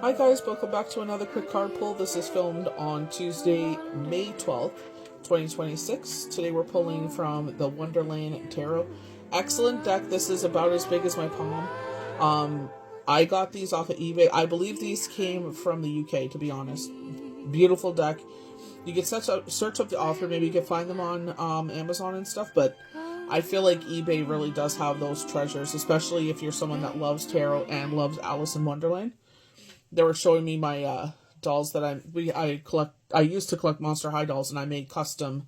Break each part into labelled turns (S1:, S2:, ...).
S1: Hi guys, welcome back to another quick card pull. This is filmed on Tuesday, May 12th, 2026. Today we're pulling from the Wonderland Tarot. Excellent deck. This is about as big as my palm. I got these off of eBay. I believe these came from the UK, to be honest. Beautiful deck. You can search up the author. Maybe you can find them on Amazon and stuff, but I feel like eBay really does have those treasures, especially if you're someone that loves tarot and loves Alice in Wonderland. They were showing me my dolls that I collect. I used to collect Monster High dolls, and I made custom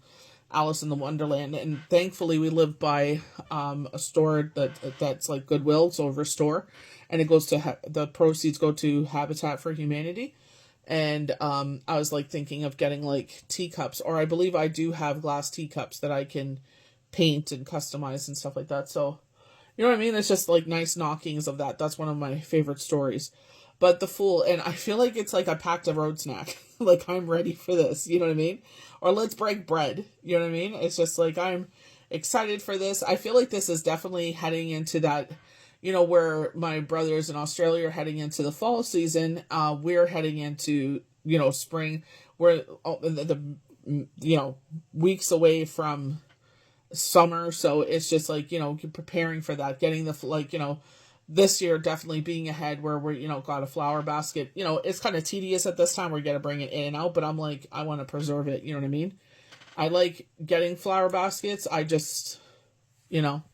S1: Alice in the Wonderland. And thankfully, we live by a store that's like Goodwill, so Restore, and it goes to the proceeds go to Habitat for Humanity. And I was like thinking of getting like teacups, or I believe I do have glass teacups that I can paint and customize and stuff like that. So you know what I mean? It's just like nice knockings of that. That's one of my favorite stories. But the Fool, and I feel like it's like I packed a road snack. Like, I'm ready for this, you know what I mean? Or let's break bread, you know what I mean? It's just like, I'm excited for this. I feel like this is definitely heading into that, you know, where my brothers in Australia are heading into the fall season. We're heading into, you know, spring. We're you know, weeks away from summer. So it's just like, you know, preparing for that, getting the, like, you know, this year definitely being ahead where we're, you know, got a flower basket. You know, it's kind of tedious at this time. We're going to bring it in and out, but I'm like, I want to preserve it. You know what I mean? I like getting flower baskets. I just, you know,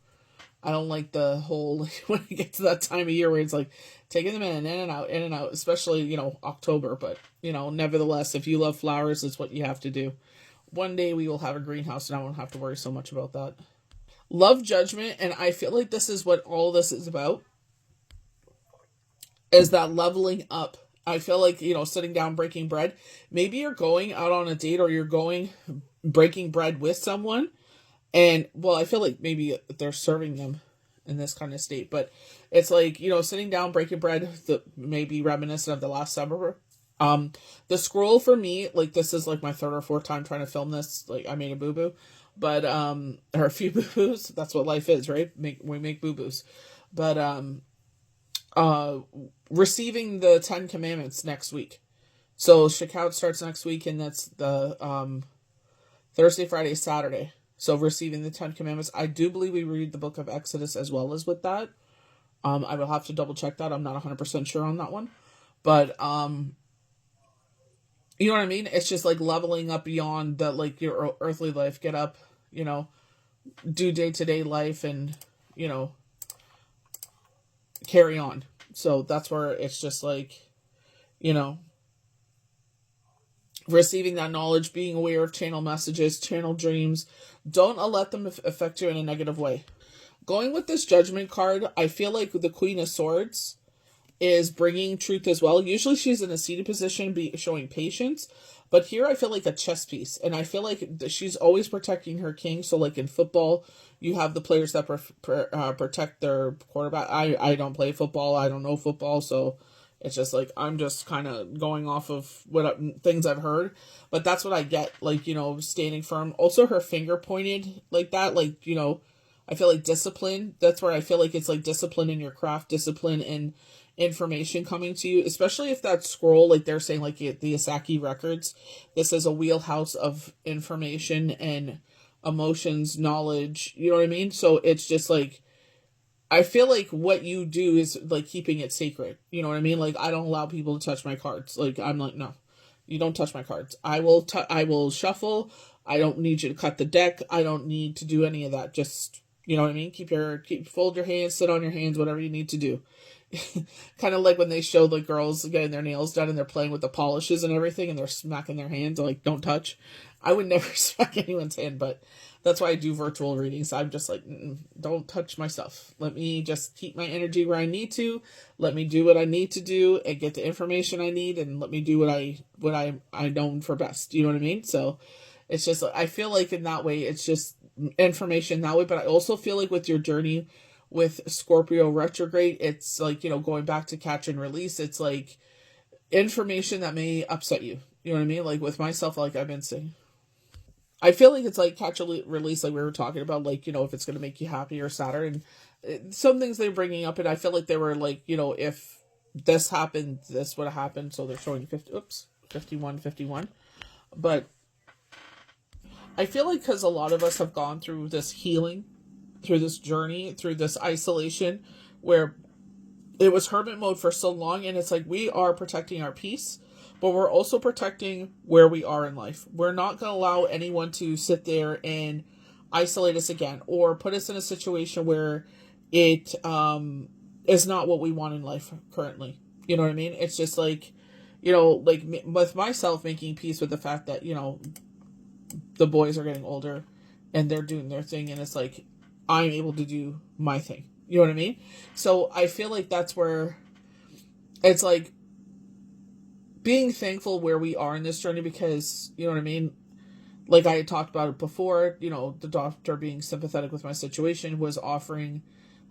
S1: I don't like the whole, when it gets to that time of year where it's like taking them in and out, especially, you know, October. But, you know, nevertheless, if you love flowers, it's what you have to do. One day we will have a greenhouse and I won't have to worry so much about that. Love Judgment, and I feel like this is what all this is about. Is that leveling up. I feel like, you know, sitting down, breaking bread. Maybe you're going out on a date or you're going breaking bread with someone. And, well, I feel like maybe they're serving them in this kind of state. But it's like, you know, sitting down, breaking bread, maybe reminiscent of the Last Supper. The scroll for me, like, this is like my third or fourth time trying to film this. Like, I made a boo-boo. But, or a few boo-boos. That's what life is, right? We make boo-boos. But, receiving the 10 Commandments next week. So Shakout starts next week, and that's the Thursday, Friday, Saturday. So receiving the 10 Commandments. I do believe we read the book of Exodus as well as with that. I will have to double check that. I'm not 100% sure on that one. But you know what I mean? It's just like leveling up beyond the, like, your earthly life. Get up, you know, do day-to-day life and, you know, carry on. So that's where it's just like, you know, receiving that knowledge, being aware of channel messages, channel dreams. Don't let them affect you in a negative way. Going with this Judgment card, I feel like the Queen of Swords is bringing truth as well. Usually she's in a seated position, showing patience. But here I feel like a chess piece. And I feel like she's always protecting her king. So like in football, you have the players that protect their quarterback. I don't play football. I don't know football. So it's just like, I'm just kind of going off of things I've heard. But that's what I get. Like, you know, standing firm. Also her finger pointed like that. Like, you know, I feel like discipline. That's where I feel like it's like discipline in your craft, discipline in information coming to you, especially if that scroll, like they're saying, like the Asaki records, this is a wheelhouse of information and emotions, knowledge, you know what I mean? So it's just like, I feel like what you do is like keeping it sacred, you know what I mean? Like, I don't allow people to touch my cards. Like, I'm like, no, you don't touch my cards. I will shuffle. I don't need you to cut the deck. I don't need to do any of that. Just, you know what I mean? Fold your hands, sit on your hands, whatever you need to do. Kind of like when they show the girls getting their nails done and they're playing with the polishes and everything and they're smacking their hands, like, don't touch. I would never smack anyone's hand, but that's why I do virtual readings. I'm just like, don't touch my stuff. Let me just keep my energy where I need to. Let me do what I need to do and get the information I need, and let me do what I know for best. You know what I mean? So it's just, I feel like in that way, it's just information that way. But I also feel like with your journey with Scorpio retrograde, it's like, you know, going back to catch and release. It's like information that may upset you. You know what I mean? Like with myself, like I've been saying, I feel like it's like catch and release, like we were talking about, like, you know, if it's going to make you happy or sadder. And some things they're bringing up, and I feel like they were like, you know, if this happened, this would have happened. So they're showing 51, 51. But I feel like because a lot of us have gone through this healing, through this journey, through this isolation, where it was hermit mode for so long, and it's like we are protecting our peace, but we're also protecting where we are in life. We're not going to allow anyone to sit there and isolate us again, or put us in a situation where it is not what we want in life currently. You know what I mean? It's just like, like with myself, making peace with the fact that, the boys are getting older and they're doing their thing, and it's like I'm able to do my thing. You know what I mean? So I feel like that's where it's like being thankful where we are in this journey, because, you know what I mean? Like I had talked about it before, the doctor being sympathetic with my situation was offering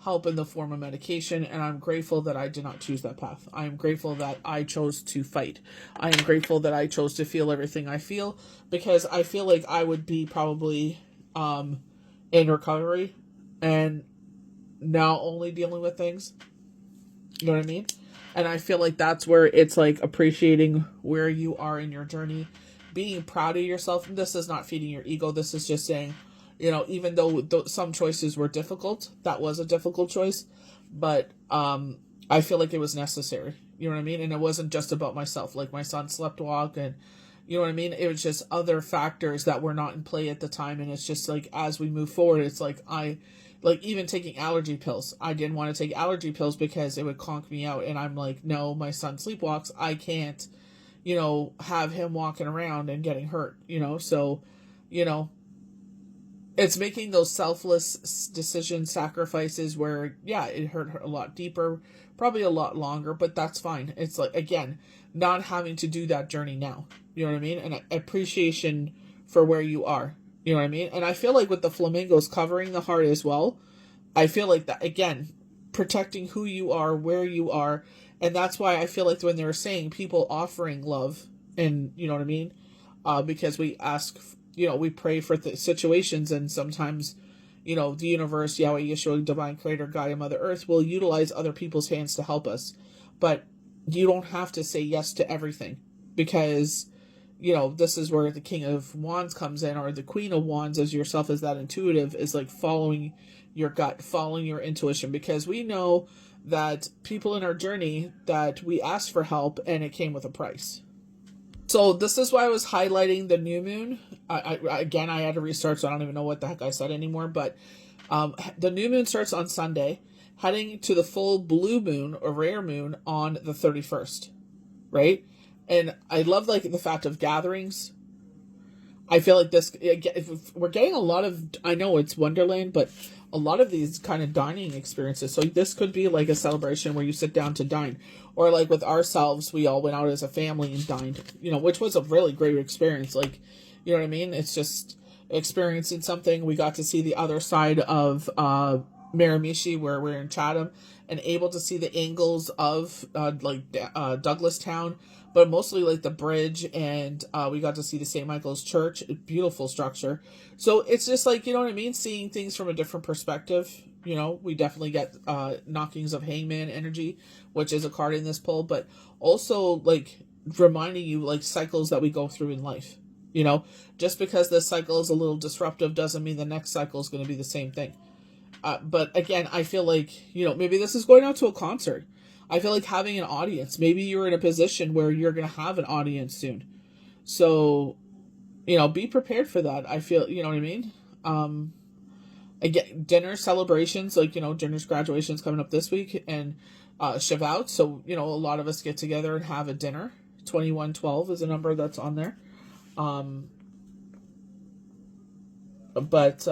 S1: help in the form of medication, and I'm grateful that I did not choose that path. I am grateful that I chose to fight. I am grateful that I chose to feel everything I feel, because I feel like I would be probably in recovery and now only dealing with things. You know what I mean? And I feel like that's where it's like appreciating where you are in your journey, being proud of yourself. And this is not feeding your ego. This is just saying, even though some choices were difficult, that was a difficult choice, but I feel like it was necessary. You know what I mean? And it wasn't just about myself. Like my son slept walk, and you know what I mean? It was just other factors that were not in play at the time. And it's just like, as we move forward, it's like even taking allergy pills. I didn't want to take allergy pills because it would conk me out. And I'm like, no, my son sleepwalks. I can't, have him walking around and getting hurt, So, it's making those selfless decision sacrifices where, yeah, it hurt a lot deeper, probably a lot longer, but that's fine. It's like, again, not having to do that journey now. You know what I mean? And appreciation for where you are. You know what I mean? And I feel like with the flamingos covering the heart as well, I feel like that, again, protecting who you are, where you are. And that's why I feel like when they're saying people offering love, and you know what I mean? Because we ask, we pray for situations, and sometimes, the universe, Yahweh, Yeshua, Divine Creator, God, and Mother Earth will utilize other people's hands to help us. But you don't have to say yes to everything, because this is where the King of Wands comes in, or the Queen of Wands, as yourself as that intuitive, is like following your gut, following your intuition, because we know that people in our journey that we asked for help and it came with a price. So this is why I was highlighting the new moon. I had to restart, so I don't even know what the heck I said anymore, but the new moon starts on Sunday, heading to the full blue moon or rare moon on the 31st, right? And I love the fact of gatherings. I feel like we're getting a lot of, I know it's Wonderland, but a lot of these kind of dining experiences. So this could be like a celebration where you sit down to dine, or like with ourselves, we all went out as a family and dined, which was a really great experience. Like, you know what I mean? It's just experiencing something. We got to see the other side of Miramichi, where we're in Chatham, and able to see the angles of Douglastown, but mostly like the bridge, and we got to see the St. Michael's Church, a beautiful structure. So it's just like, you know what I mean? Seeing things from a different perspective. We definitely get knockings of Hangman energy, which is a card in this pull, but also like reminding you like cycles that we go through in life. Just because this cycle is a little disruptive doesn't mean the next cycle is going to be the same thing. But again, I feel like, maybe this is going out to a concert. I feel like having an audience. Maybe you're in a position where you're going to have an audience soon. So, be prepared for that. I feel, you know what I mean? Again, dinner celebrations, like, dinner's graduation's coming up this week, and Shavuot. So, a lot of us get together and have a dinner. 2112 is a number that's on there. But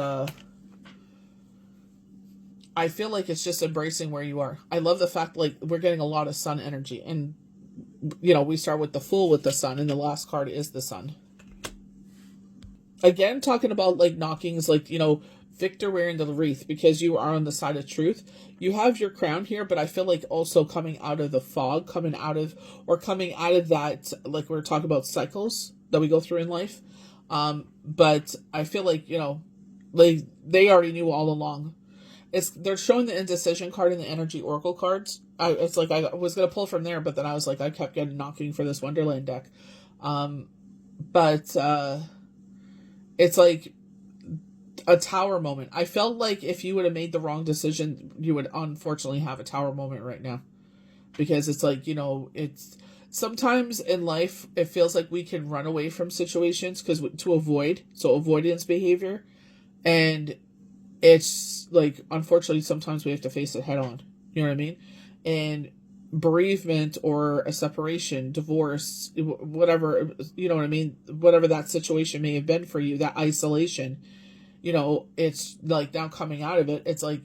S1: I feel like it's just embracing where you are. I love the fact, like, we're getting a lot of sun energy. And, we start with the Fool with the sun, and the last card is the Sun. Again, talking about, like, knockings, like, Victor wearing the wreath, because you are on the side of truth. You have your crown here, but I feel like also coming out of the fog, coming out of that, like we were talking about cycles that we go through in life. But I feel like, they already knew all along. They're showing the indecision card in the energy oracle cards, it's like I was gonna pull from there, but then I was like, I kept getting knocking for this Wonderland deck. But it's like a tower moment. I felt like if you would have made the wrong decision, you would unfortunately have a tower moment right now. Because it's like, it's sometimes in life, it feels like we can run away from situations to avoid, so avoidance behavior. And it's like, unfortunately, sometimes we have to face it head on. You know what I mean? And bereavement or a separation, divorce, whatever, you know what I mean? Whatever that situation may have been for you, that isolation, it's like now coming out of it, it's like,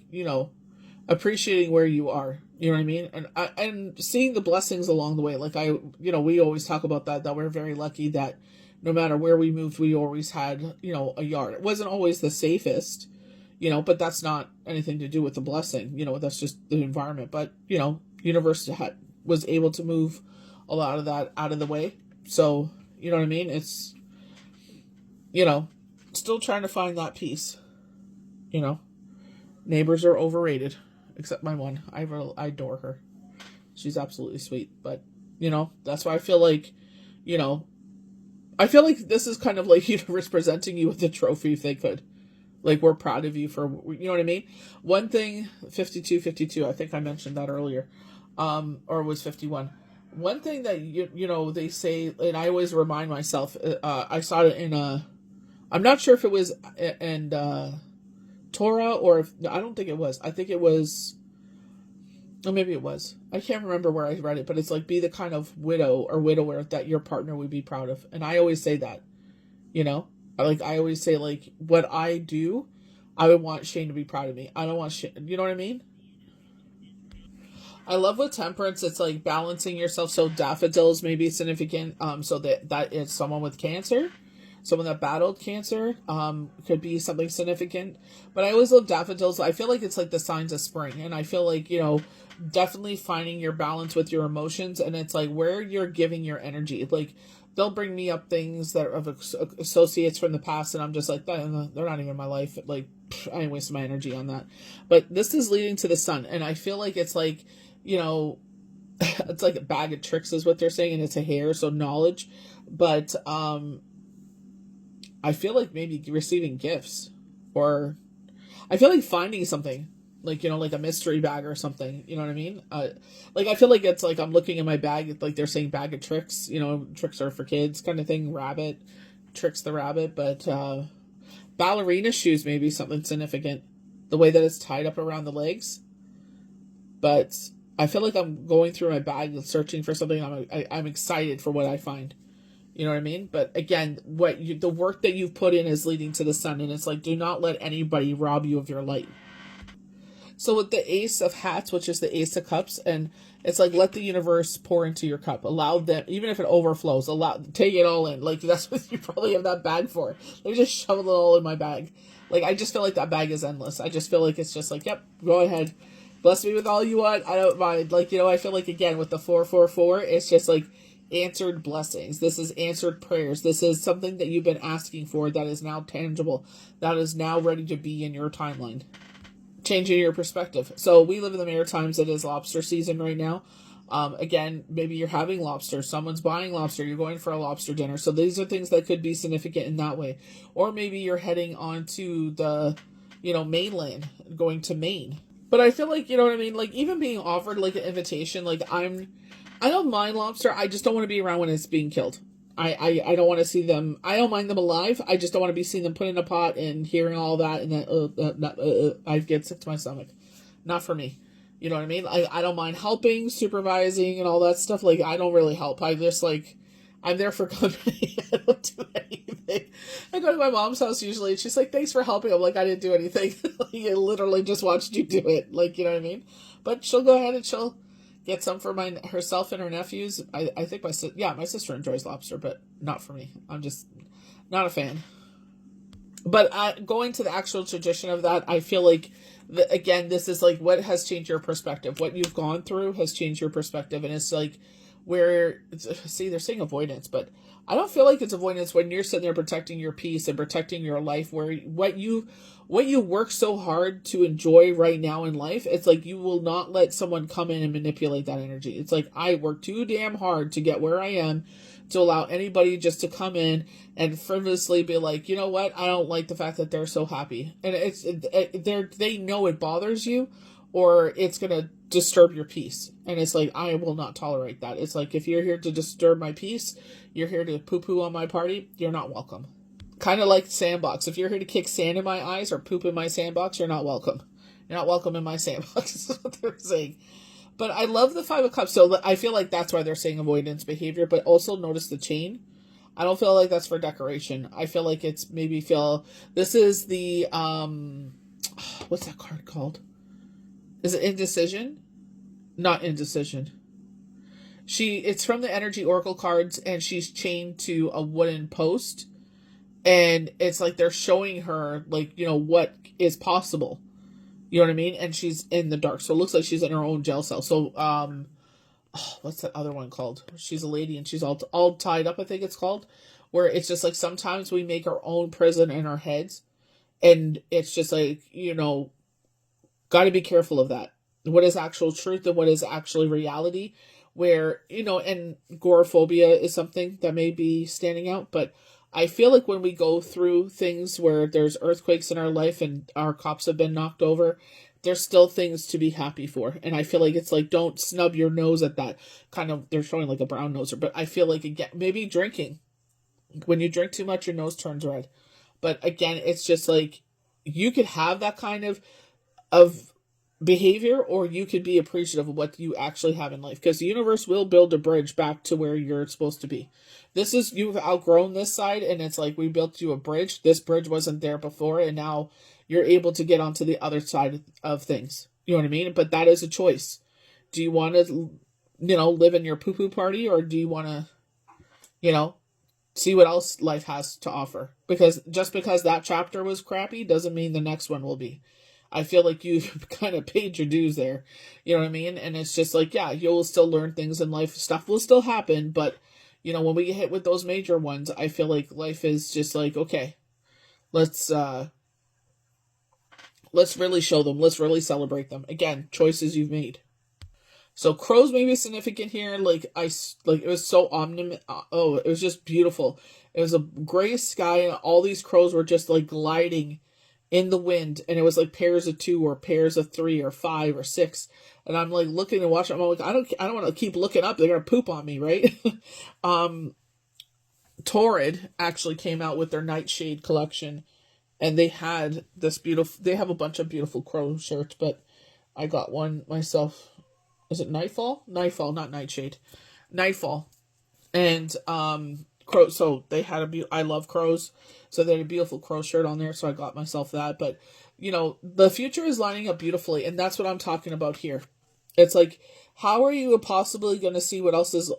S1: appreciating where you are. You know what I mean? And seeing the blessings along the way. Like we always talk about that we're very lucky that no matter where we moved, we always had, a yard. It wasn't always the safest, but that's not anything to do with the blessing. That's just the environment. But, Universe was able to move a lot of that out of the way. So, you know what I mean? It's, still trying to find that peace. Neighbors are overrated. Except my one. I adore her. She's absolutely sweet. But, that's why I feel like, this is kind of like Universe presenting you with a trophy if they could. Like, we're proud of you for, you know what I mean? One thing, 52, I think I mentioned that earlier. Or it was 51. One thing that, they say, and I always remind myself, I saw it in I'm not sure if it was in Torah or if, I don't think it was. I think it was, or maybe it was. I can't remember where I read it, but it's like, be the kind of widow or widower that your partner would be proud of. And I always say that, I always say, like, what I do, I would want Shane to be proud of me. I don't want Shane, you know what I mean? I love with Temperance, it's like balancing yourself. So daffodils may be significant. So that is someone with cancer. Someone that battled cancer could be something significant. But I always love daffodils. I feel like it's like the signs of spring. And I feel like, definitely finding your balance with your emotions. And it's like where you're giving your energy. Like, they'll bring me up things that are of associates from the past. And I'm just like, they're not even in my life. Like, I ain't wasting my energy on that. But this is leading to the sun. And I feel like it's like, it's like a bag of tricks is what they're saying. And it's a hair. So knowledge. But, I feel like maybe receiving gifts, or I feel like finding something like, like a mystery bag or something, you know what I mean? Like, I feel like it's like, I'm looking in my bag, like they're saying bag of tricks, tricks are for kids kind of thing, rabbit, tricks the rabbit, but, ballerina shoes may be something significant, the way that it's tied up around the legs, but I feel like I'm going through my bag and searching for something, I'm excited for what I find. You know what I mean? But again, the work that you've put in is leading to the sun. And it's like, do not let anybody rob you of your light. So with the Ace of Hats, which is the Ace of Cups, and it's like, let the universe pour into your cup. Allow them, even if it overflows, take it all in. Like, that's what you probably have that bag for. Let me just shovel it all in my bag. Like, I just feel like that bag is endless. I just feel like it's just like, yep, go ahead. Bless me with all you want. I don't mind. Like, I feel like, again, with the 444, it's just like, answered blessings. This is answered prayers. This is something that you've been asking for that is now tangible, that is now ready to be in your timeline. Changing your perspective. So we live in the Maritimes. It is lobster season right now. Again, maybe you're having lobster. Someone's buying lobster. You're going for a lobster dinner. So these are things that could be significant in that way. Or maybe you're heading on to the, mainland, going to Maine. But I feel like, you know what I mean? Like, even being offered, like, an invitation, like, I don't mind lobster. I just don't want to be around when it's being killed. I don't want to see them. I don't mind them alive. I just don't want to be seeing them put in a pot and hearing all that. And then I get sick to my stomach. Not for me. You know what I mean? I don't mind helping, supervising, and all that stuff. Like, I don't really help. I just, like, I'm there for company. I don't do anything. I go to my mom's house usually. And she's like, thanks for helping. I'm like, I didn't do anything. Like, I literally just watched you do it. Like, you know what I mean? But she'll go ahead and she'll get some for herself and her nephews. I think my sister enjoys lobster, but not for me. I'm just not a fan. But going to the actual tradition of that, I feel like, again, this is like what has changed your perspective. What you've gone through has changed your perspective. And it's like where, see, they're saying avoidance, but I don't feel like it's avoidance when you're sitting there protecting your peace and protecting your life, where what you work so hard to enjoy right now in life, it's like you will not let someone come in and manipulate that energy. It's like, I work too damn hard to get where I am to allow anybody just to come in and frivolously be like, you know what, I don't like the fact that they're so happy. And they know it bothers you, or it's going to disturb your peace. And it's like, I will not tolerate that. It's like, if you're here to disturb my peace, you're here to poo-poo on my party, you're not welcome. Kind of like sandbox. If you're here to kick sand in my eyes or poop in my sandbox, you're not welcome. You're not welcome in my sandbox, is what they're saying. But I love the Five of Cups, so I feel like that's why they're saying avoidance behavior, but also notice the chain. I don't feel like that's for decoration. I feel like it's this is the, what's that card called? Is it Indecision? Not Indecision. It's from the Energy Oracle cards, and she's chained to a wooden post, and it's like they're showing her, like, you know, what is possible. You know what I mean? And she's in the dark, so it looks like she's in her own jail cell. So, what's that other one called? She's a lady, and she's all tied up, I think it's called, where it's just like sometimes we make our own prison in our heads, and it's just like, you know, got to be careful of that. What is actual truth and what is actually reality, where, you know, and agoraphobia is something that may be standing out, but I feel like when we go through things where there's earthquakes in our life and our cops have been knocked over, there's still things to be happy for. And I feel like it's like, don't snub your nose at that kind of, they're showing like a brown noser, but I feel like, again, maybe drinking. When you drink too much, your nose turns red. But again, it's just like, you could have that kind of behavior, or you could be appreciative of what you actually have in life, because the universe will build a bridge back to where you're supposed to be. You've outgrown this side, and it's like, we built you a bridge. This bridge wasn't there before, and now you're able to get onto the other side of things. You know what I mean? But that is a choice. Do you want to, you know, live in your poo-poo party, or do you want to, you know, see what else life has to offer? Because just because that chapter was crappy doesn't mean the next one will be. I feel like you've kind of paid your dues there. You know what I mean? And it's just like, yeah, you'll still learn things in life. Stuff will still happen. But, you know, when we get hit with those major ones, I feel like life is just like, okay, let's really show them. Let's really celebrate them. Again, choices you've made. So crows may be significant here. It was so it was just beautiful. It was a gray sky, and all these crows were just like gliding in the wind, and it was like pairs of 2 or pairs of 3 or 5 or 6, and I'm like looking and watching. I'm like, I don't want to keep looking up. They're gonna poop on me, right? Torrid actually came out with their Nightshade collection, and they had they have a bunch of beautiful crow shirts, but I got one myself. Is it Nightfall? Nightfall, not Nightshade. Nightfall. And crow. So they had I love crows, so they had a beautiful crow shirt on there, so I got myself that. But, you know, the future is lining up beautifully, and that's what I'm talking about here. It's like, how are you possibly going to see what else is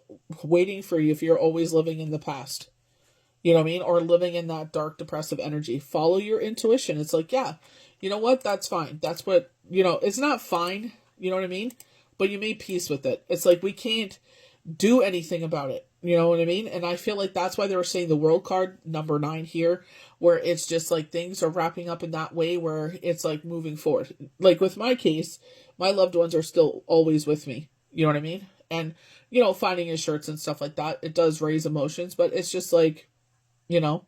S1: waiting for you if you're always living in the past? You know what I mean? Or living in that dark, depressive energy. Follow your intuition. It's like, yeah, you know what? That's fine. That's what, you know, it's not fine. You know what I mean? But you made peace with it. It's like, we can't do anything about it. You know what I mean? And I feel like that's why they were saying the World card, number 9 here, where it's just like things are wrapping up in that way where it's like moving forward. Like with my case, my loved ones are still always with me. You know what I mean? And, you know, finding his shirts and stuff like that, it does raise emotions, but it's just like, you know,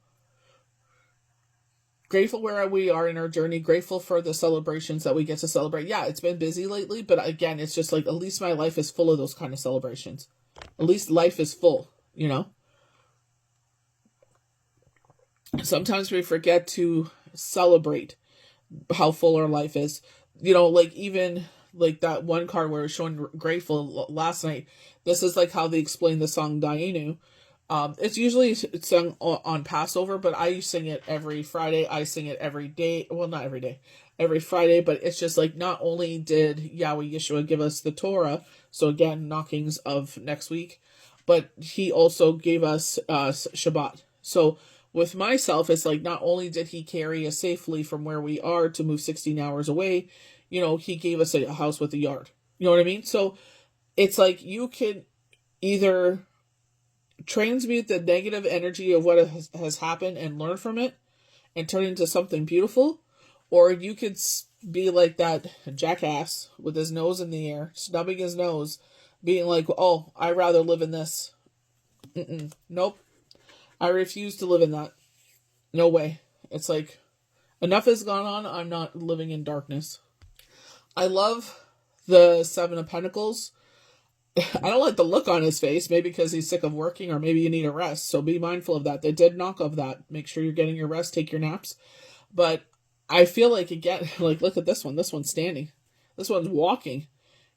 S1: grateful where we are in our journey, grateful for the celebrations that we get to celebrate. Yeah, it's been busy lately, but again, it's just like, at least my life is full of those kind of celebrations. At least life is full, you know? Sometimes we forget to celebrate how full our life is. You know, like even like that one card where it was showing grateful last night. This is like how they explain the song Dayenu. It's usually sung on Passover, but I sing it every Friday. I sing it every day. Well, not every day, every Friday, but it's just like, not only did Yahweh Yeshua give us the Torah, so again, knockings of next week, but he also gave us Shabbat. So with myself, it's like, not only did he carry us safely from where we are to move 16 hours away, you know, he gave us a house with a yard. You know what I mean? So it's like, you can either transmute the negative energy of what has happened and learn from it and turn it into something beautiful, or you could be like that jackass with his nose in the air, snubbing his nose, being like, oh, I'd rather live in this. Nope. I refuse to live in that. No way. It's like, enough has gone on. I'm not living in darkness. I love the Seven of Pentacles. I don't like the look on his face, maybe because he's sick of working, or maybe you need a rest. So be mindful of that. They did knock of that. Make sure you're getting your rest, take your naps. But I feel like, again, like, look at this one. This one's standing. This one's walking.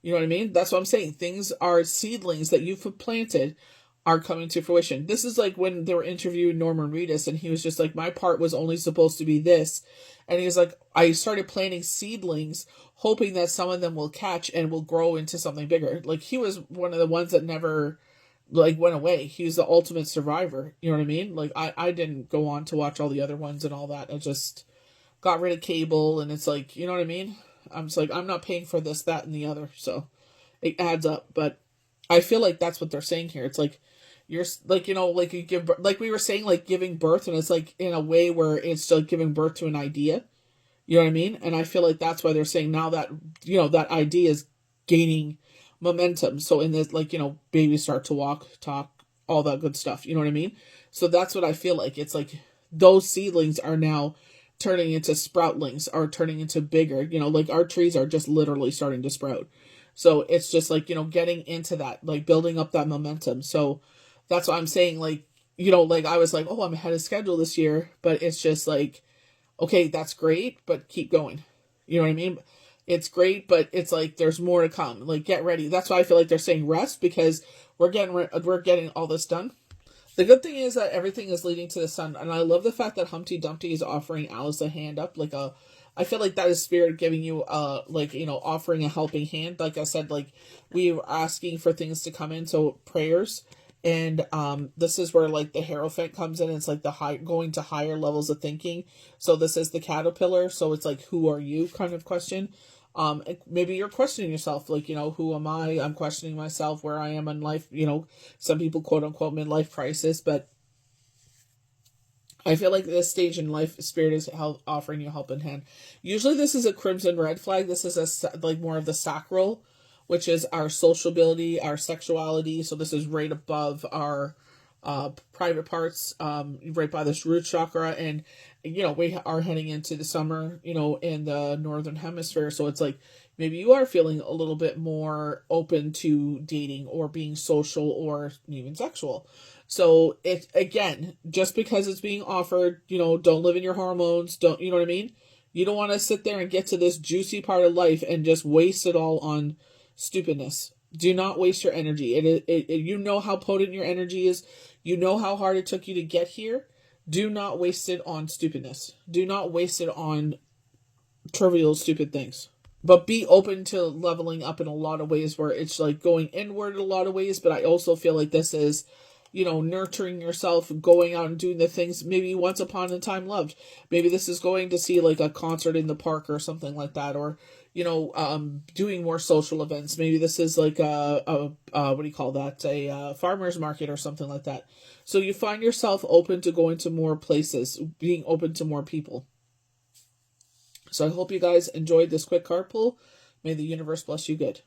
S1: You know what I mean? That's what I'm saying. Things are seedlings that you've planted are coming to fruition. This is like when they were interviewing Norman Reedus, and he was just like, my part was only supposed to be this. And he was like, I started planting seedlings, hoping that some of them will catch and will grow into something bigger. Like, he was one of the ones that never, like, went away. He was the ultimate survivor. You know what I mean? Like, I didn't go on to watch all the other ones and all that. I just got rid of cable, and it's like, you know what I mean? I'm just like, I'm not paying for this, that, and the other. So it adds up. But I feel like that's what they're saying here. It's like, you're like, you know, like you give, like we were saying, like giving birth, and it's like in a way where it's like giving birth to an idea. You know what I mean? And I feel like that's why they're saying now that, you know, that idea is gaining momentum. So in this, like, you know, babies start to walk, talk, all that good stuff. You know what I mean? So that's what I feel like. It's like those seedlings are now turning into sproutlings, are turning into bigger, you know, like our trees are just literally starting to sprout. So it's just like, you know, getting into that, like building up that momentum. So that's what I'm saying. Like, you know, like I was like, oh, I'm ahead of schedule this year, but it's just like, okay, that's great, but keep going. You know what I mean? It's great, but it's like, there's more to come. Like, get ready. That's why I feel like they're saying rest, because we're getting all this done. The good thing is that everything is leading to the sun, and I love the fact that Humpty Dumpty is offering Alice a hand up, like a, I feel like that is Spirit giving you, like, you know, offering a helping hand. Like I said, like, we were asking for things to come in, so prayers, and this is where, like, the Hierophant comes in. It's like the going to higher levels of thinking. So this is the caterpillar, so it's like, who are you kind of question. Maybe you're questioning yourself, like, you know, who am I? I'm questioning myself, where I am in life. You know, some people quote unquote midlife crisis, but I feel like this stage in life, Spirit is offering you help in hand. Usually this is a crimson red flag. This is like more of the sacral, which is our sociability, our sexuality. So this is right above our private parts, right by this root chakra. And, you know, we are heading into the summer, you know, in the northern hemisphere. So it's like, maybe you are feeling a little bit more open to dating or being social or even sexual. So it, again, just because it's being offered, you know, don't live in your hormones. Don't, you know what I mean? You don't want to sit there and get to this juicy part of life and just waste it all on stupidness. Do not waste your energy. You know how potent your energy is. You know how hard it took you to get here. Do not waste it on stupidness. Do not waste it on trivial, stupid things. But be open to leveling up in a lot of ways, where it's like going inward in a lot of ways. But I also feel like this is, you know, nurturing yourself, going out and doing the things maybe once upon a time loved. Maybe this is going to see like a concert in the park or something like that, or, you know, doing more social events. Maybe this is like a what do you call that? A farmer's market or something like that. So you find yourself open to going to more places, being open to more people. So I hope you guys enjoyed this quick card pull. May the universe bless you good.